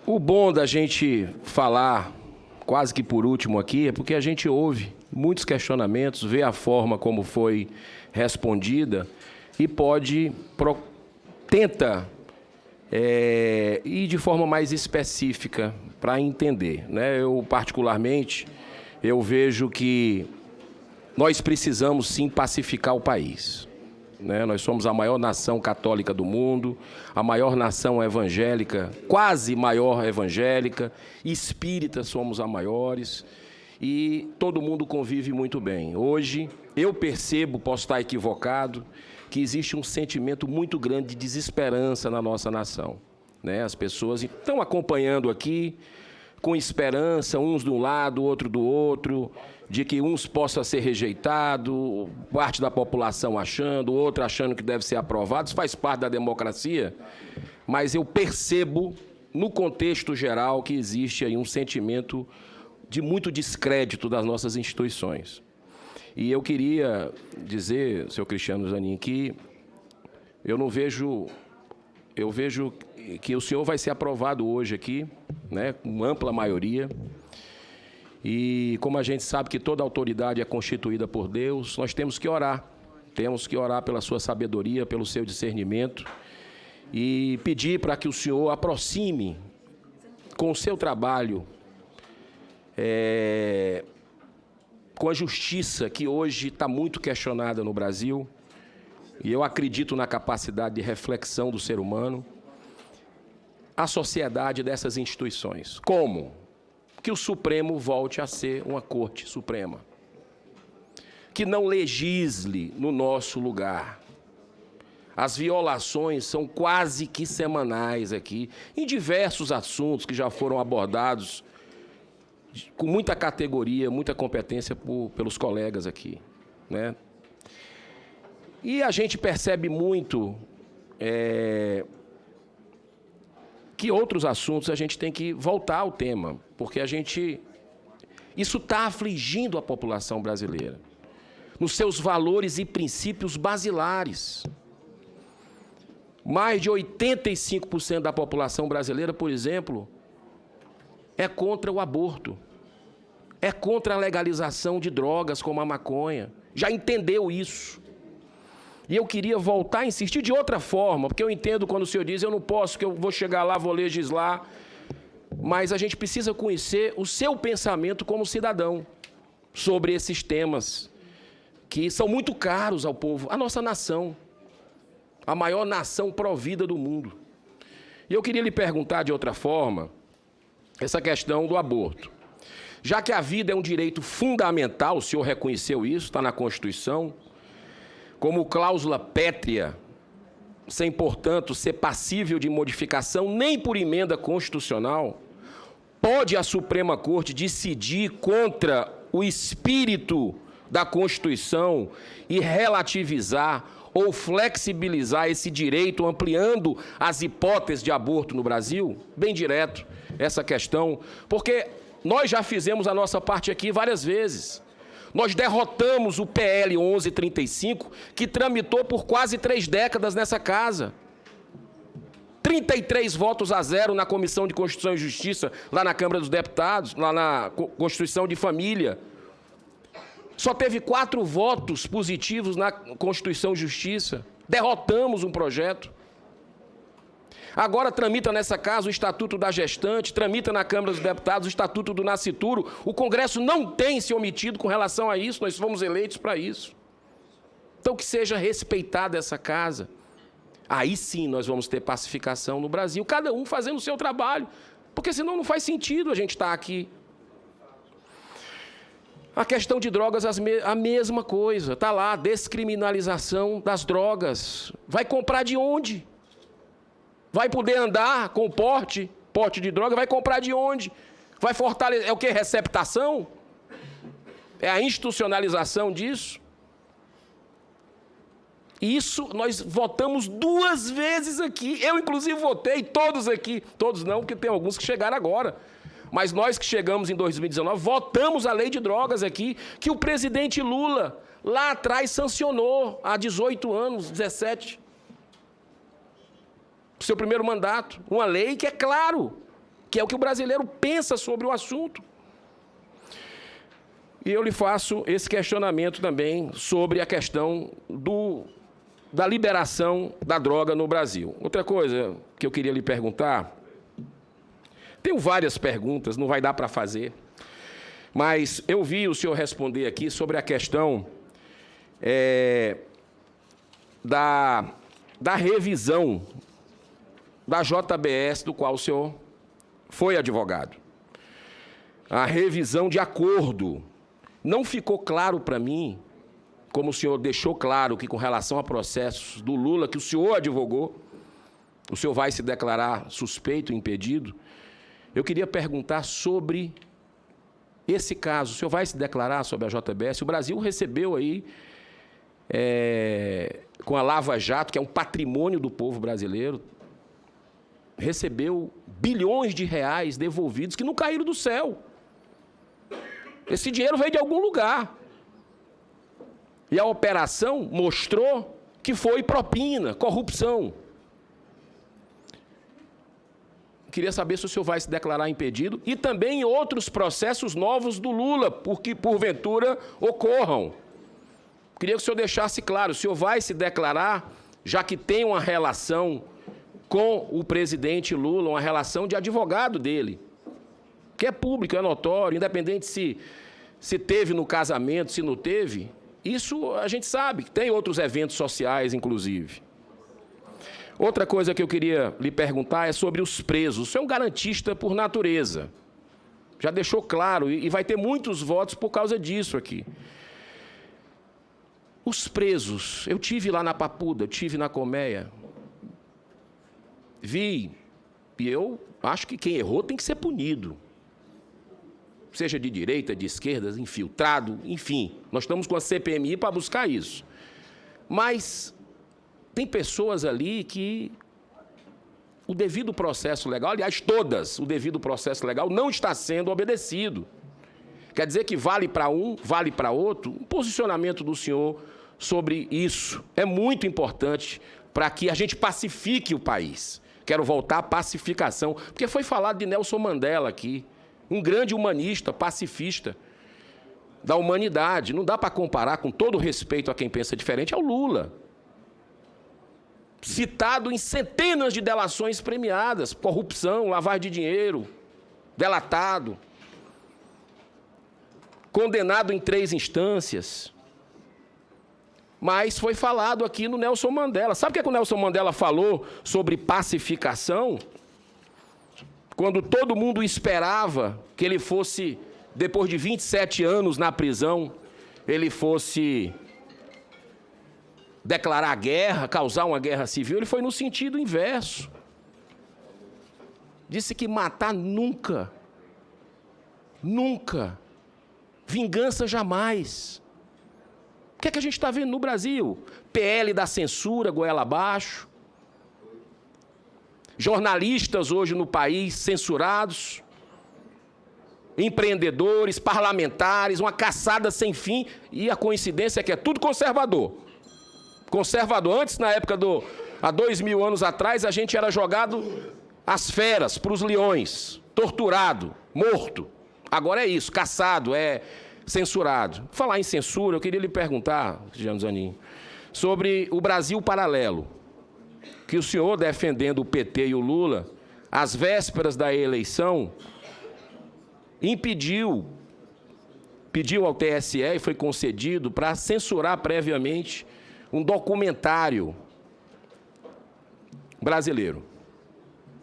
O bom da gente falar, quase que por último aqui, é porque a gente ouve muitos questionamentos, vê a forma como foi respondida e tenta ir de forma mais específica para entender, né? Particularmente, eu vejo que nós precisamos, sim, pacificar o país. Nós somos a maior nação católica do mundo, a maior nação evangélica, quase maior evangélica, espírita somos a maiores, e todo mundo convive muito bem. Hoje, eu percebo, posso estar equivocado, que existe um sentimento muito grande de desesperança na nossa nação. As pessoas estão acompanhando aqui, com esperança, uns de um lado, outro do outro, de que uns possam ser rejeitados, parte da população achando, outra achando que deve ser aprovado. Isso faz parte da democracia, mas eu percebo, no contexto geral, que existe aí um sentimento de muito descrédito das nossas instituições. E eu queria dizer, senhor Cristiano Zanin, que eu vejo que o senhor vai ser aprovado hoje aqui, com ampla maioria. E como a gente sabe que toda autoridade é constituída por Deus, nós temos que orar pela sua sabedoria, pelo seu discernimento e pedir para que o senhor aproxime com o seu trabalho, com a justiça que hoje está muito questionada no Brasil, e eu acredito na capacidade de reflexão do ser humano, a sociedade dessas instituições. Como? Que o Supremo volte a ser uma Corte Suprema, que não legisle no nosso lugar. As violações são quase que semanais aqui, em diversos assuntos que já foram abordados com muita categoria, muita competência pelos colegas aqui, E a gente percebe muito que outros assuntos a gente tem que voltar ao tema, porque isso está afligindo a população brasileira, nos seus valores e princípios basilares. Mais de 85% da população brasileira, por exemplo, é contra o aborto, é contra a legalização de drogas como a maconha, já entendeu isso. E eu queria voltar a insistir de outra forma, porque eu entendo quando o senhor diz, eu não posso, que eu vou chegar lá, vou legislar, mas a gente precisa conhecer o seu pensamento como cidadão sobre esses temas que são muito caros ao povo, à nossa nação, a maior nação provida do mundo. E eu queria lhe perguntar de outra forma, essa questão do aborto. Já que a vida é um direito fundamental, o senhor reconheceu isso, está na Constituição, como cláusula pétrea, sem, portanto, ser passível de modificação nem por emenda constitucional, pode a Suprema Corte decidir contra o espírito da Constituição e relativizar ou flexibilizar esse direito, ampliando as hipóteses de aborto no Brasil? Bem direto essa questão, porque nós já fizemos a nossa parte aqui várias vezes. Nós derrotamos o PL 1135, que tramitou por quase 3 décadas nessa casa. 33 votos a 0 na Comissão de Constituição e Justiça, lá na Câmara dos Deputados, lá na Constituição de Família. Só teve 4 votos positivos na Constituição e Justiça. Derrotamos um projeto. Agora tramita nessa casa o Estatuto da Gestante, tramita na Câmara dos Deputados o Estatuto do Nascituro. O Congresso não tem se omitido com relação a isso, nós fomos eleitos para isso. Então que seja respeitada essa casa. Aí sim nós vamos ter pacificação no Brasil, cada um fazendo o seu trabalho, porque senão não faz sentido a gente estar aqui. A questão de drogas, a mesma coisa, está lá, descriminalização das drogas. Vai comprar de onde? Vai poder andar com porte de droga, vai comprar de onde? Vai fortalecer, é o quê? Receptação? É a institucionalização disso? Isso nós votamos 2 vezes aqui, eu inclusive votei, todos aqui, todos não, porque tem alguns que chegaram agora, mas nós que chegamos em 2019, votamos a lei de drogas aqui, que o presidente Lula lá atrás sancionou, há 18 anos, 17. do seu primeiro mandato. Uma lei que é claro, que é o que o brasileiro pensa sobre o assunto. E eu lhe faço esse questionamento também sobre a questão da liberação da droga no Brasil. Outra coisa que eu queria lhe perguntar, tenho várias perguntas, não vai dar para fazer, mas eu vi o senhor responder aqui sobre a questão da revisão da JBS, do qual o senhor foi advogado. A revisão de acordo. Não ficou claro para mim, como o senhor deixou claro que com relação a processos do Lula, que o senhor advogou, o senhor vai se declarar suspeito, impedido. Eu queria perguntar sobre esse caso. O senhor vai se declarar sobre a JBS? O Brasil recebeu aí, com a Lava Jato, que é um patrimônio do povo brasileiro, recebeu bilhões de reais devolvidos que não caíram do céu. Esse dinheiro veio de algum lugar. E a operação mostrou que foi propina, corrupção. Queria saber se o senhor vai se declarar impedido e também em outros processos novos do Lula, porque porventura ocorram. Queria que o senhor deixasse claro, o senhor vai se declarar, já que tem uma relação com o presidente Lula, uma relação de advogado dele, que é público, é notório, independente se teve no casamento, se não teve, isso a gente sabe, tem outros eventos sociais, inclusive. Outra coisa que eu queria lhe perguntar é sobre os presos. O senhor é um garantista por natureza, já deixou claro, e vai ter muitos votos por causa disso aqui. Os presos, eu tive lá na Papuda, eu tive na Colmeia, vi, e eu acho que quem errou tem que ser punido. Seja de direita, de esquerda, infiltrado, enfim. Nós estamos com a CPMI para buscar isso. Mas tem pessoas ali que o devido processo legal, aliás, todas, o devido processo legal não está sendo obedecido. Quer dizer que vale para um, vale para outro. Um posicionamento do senhor sobre isso é muito importante para que a gente pacifique o país. Quero voltar à pacificação, porque foi falado de Nelson Mandela aqui, um grande humanista, pacifista da humanidade. Não dá para comparar, com todo respeito a quem pensa diferente, ao Lula. Citado em centenas de delações premiadas, corrupção, lavagem de dinheiro, delatado, condenado em 3 instâncias. Mas foi falado aqui no Nelson Mandela. Sabe o que o Nelson Mandela falou sobre pacificação? Quando todo mundo esperava que ele fosse, depois de 27 anos na prisão, ele fosse declarar guerra, causar uma guerra civil, ele foi no sentido inverso. Disse que matar nunca, nunca, vingança jamais. O que é que a gente está vendo no Brasil? PL da censura, goela abaixo. Jornalistas hoje no país censurados, empreendedores, parlamentares, uma caçada sem fim, e a coincidência é que é tudo conservador. Conservador. Antes, na época há 2000 anos atrás, a gente era jogado às feras, para os leões, torturado, morto. Agora é isso, caçado, é censurado. Falar em censura, eu queria lhe perguntar, Cristiano Zanin, sobre o Brasil Paralelo, que o senhor, defendendo o PT e o Lula, às vésperas da eleição, pediu ao TSE, e foi concedido, para censurar previamente um documentário brasileiro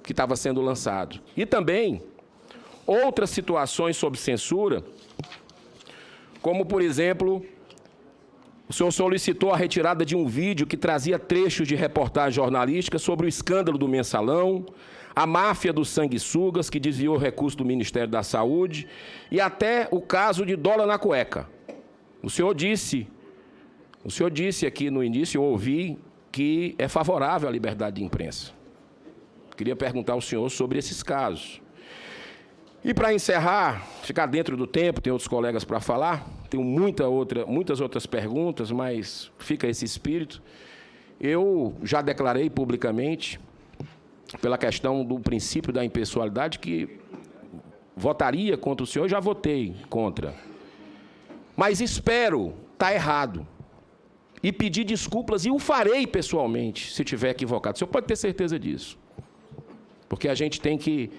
que estava sendo lançado. E também outras situações sob censura, como, por exemplo, o senhor solicitou a retirada de um vídeo que trazia trechos de reportagem jornalística sobre o escândalo do Mensalão, a máfia dos sanguessugas, que desviou recursos do Ministério da Saúde, e até o caso de dólar na cueca. O senhor disse aqui no início, eu ouvi, que é favorável à liberdade de imprensa. Queria perguntar ao senhor sobre esses casos. E, para encerrar, ficar dentro do tempo, tem outros colegas para falar, tenho muitas outras perguntas, mas fica esse espírito. Eu já declarei publicamente pela questão do princípio da impessoalidade, que votaria contra o senhor, já votei contra. Mas espero estar errado e pedir desculpas, e o farei pessoalmente, se tiver equivocado. O senhor pode ter certeza disso. Porque a gente tem que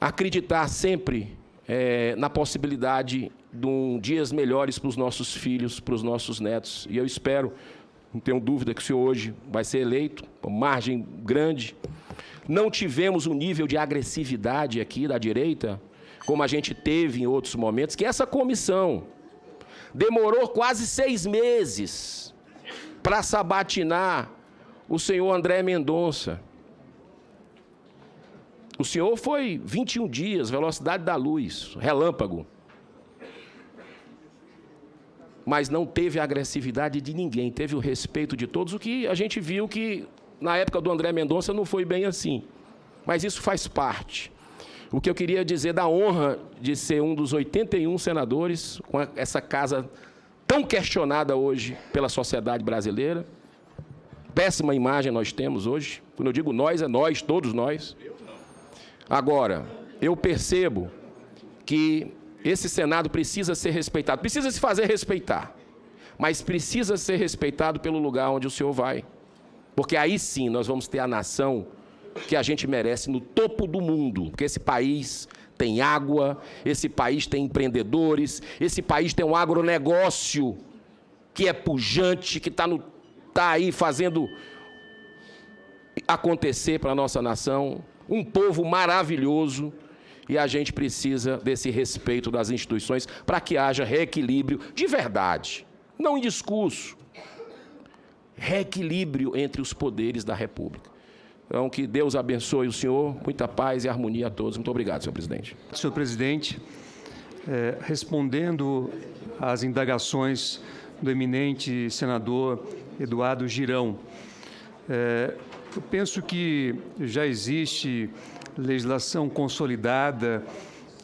acreditar sempre na possibilidade de dias melhores para os nossos filhos, para os nossos netos. E eu espero, não tenho dúvida, que o senhor hoje vai ser eleito, com margem grande. Não tivemos um nível de agressividade aqui da direita, como a gente teve em outros momentos, que essa comissão demorou quase 6 meses para sabatinar o senhor André Mendonça. O senhor foi 21 dias, velocidade da luz, relâmpago. Mas não teve a agressividade de ninguém, teve o respeito de todos, o que a gente viu que, na época do André Mendonça, não foi bem assim. Mas isso faz parte. O que eu queria dizer da honra de ser um dos 81 senadores, com essa casa tão questionada hoje pela sociedade brasileira. Péssima imagem nós temos hoje. Quando eu digo nós, é nós, todos nós. Agora, eu percebo que esse Senado precisa ser respeitado, precisa se fazer respeitar, mas precisa ser respeitado pelo lugar onde o senhor vai. Porque aí sim nós vamos ter a nação que a gente merece no topo do mundo, porque esse país tem água, esse país tem empreendedores, esse país tem um agronegócio que é pujante, que está aí fazendo acontecer para a nossa nação, um povo maravilhoso, e a gente precisa desse respeito das instituições para que haja reequilíbrio de verdade, não em discurso, reequilíbrio entre os poderes da República. Então, que Deus abençoe o senhor, muita paz e harmonia a todos. Muito obrigado, senhor presidente. Senhor presidente, respondendo às indagações do eminente senador Eduardo Girão, eu penso que já existe legislação consolidada,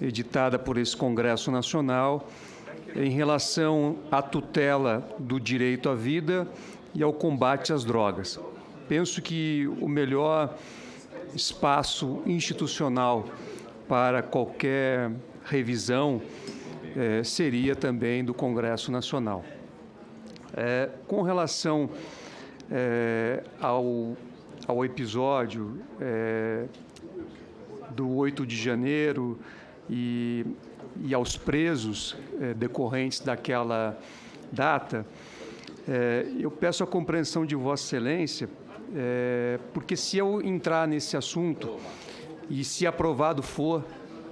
editada por esse Congresso Nacional, em relação à tutela do direito à vida e ao combate às drogas. Penso que o melhor espaço institucional para qualquer revisão seria também do Congresso Nacional. Com relação ao episódio do 8 de janeiro e aos presos decorrentes daquela data, eu peço a compreensão de Vossa Excelência, porque se eu entrar nesse assunto e se aprovado for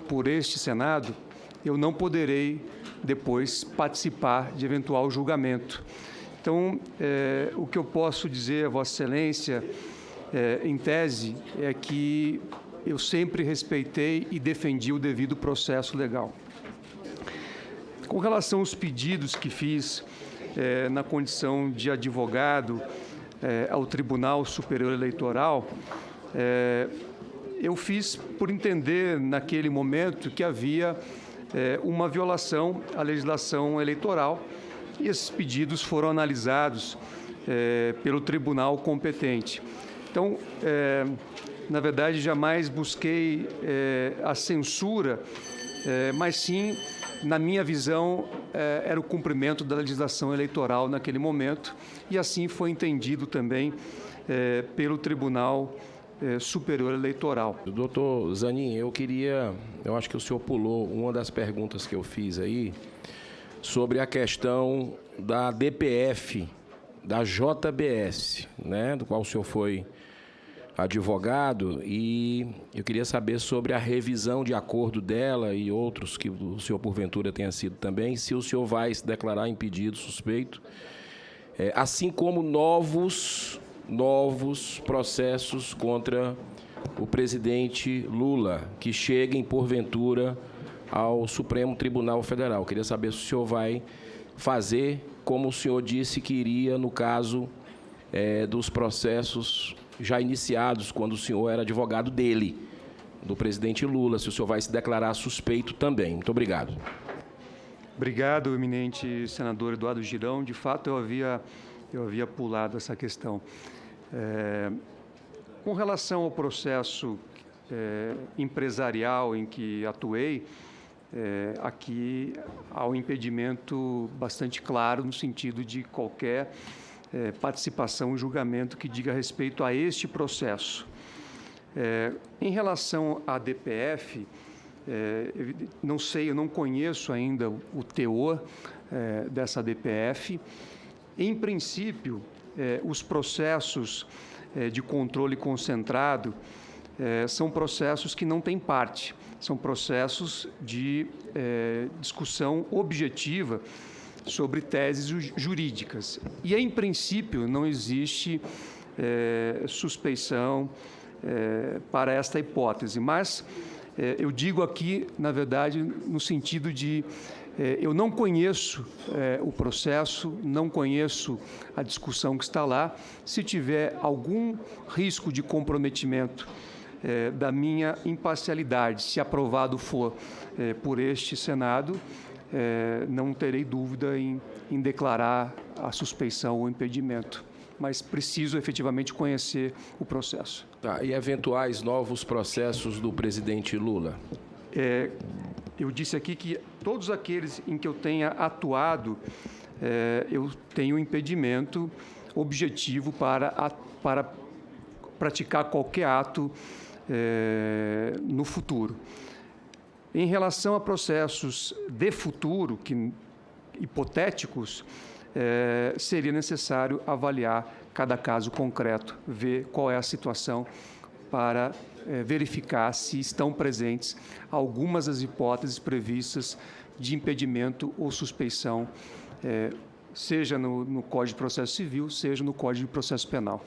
por este Senado, eu não poderei depois participar de eventual julgamento. Então, o que eu posso dizer a Vossa Excelência, em tese, é que eu sempre respeitei e defendi o devido processo legal. Com relação aos pedidos que fiz na condição de advogado ao Tribunal Superior Eleitoral, eu fiz por entender naquele momento que havia uma violação à legislação eleitoral, e esses pedidos foram analisados pelo tribunal competente. Então, na verdade, jamais busquei a censura, mas sim, na minha visão, era o cumprimento da legislação eleitoral naquele momento, e assim foi entendido também pelo Tribunal Superior Eleitoral. Doutor Zanin, eu acho que o senhor pulou uma das perguntas que eu fiz aí, sobre a questão da DPF, da JBS, né, do qual o senhor foi advogado, e eu queria saber sobre a revisão de acordo dela e outros que o senhor, porventura, tenha sido também, se o senhor vai se declarar impedido, suspeito, assim como novos processos contra o presidente Lula, que cheguem, porventura, ao Supremo Tribunal Federal. Eu queria saber se o senhor vai fazer como o senhor disse que iria no caso dos processos já iniciados, quando o senhor era advogado dele, do presidente Lula, se o senhor vai se declarar suspeito também. Muito obrigado. Obrigado, eminente senador Eduardo Girão. De fato, eu havia pulado essa questão. Com Com relação ao processo empresarial em que atuei, aqui há um impedimento bastante claro no sentido de qualquer participação em julgamento que diga respeito a este processo. Em relação à DPF, não sei, eu não conheço ainda o teor dessa DPF. Em princípio, os processos de controle concentrado são processos que não têm parte, são processos de discussão objetiva sobre teses jurídicas. E, em princípio, não existe suspeição para esta hipótese. Mas eu digo aqui, na verdade, no sentido de eu não conheço o processo, não conheço a discussão que está lá. Se tiver algum risco de comprometimento da minha imparcialidade, se aprovado for por este Senado, não terei dúvida em declarar a suspeição ou impedimento, mas preciso efetivamente conhecer o processo. Tá, e eventuais novos processos do presidente Lula? Eu disse aqui que todos aqueles em que eu tenha atuado, eu tenho impedimento objetivo para praticar qualquer ato no futuro. Em relação a processos de futuro, hipotéticos, seria necessário avaliar cada caso concreto, ver qual é a situação para verificar se estão presentes algumas das hipóteses previstas de impedimento ou suspeição, seja no Código de Processo Civil, seja no Código de Processo Penal.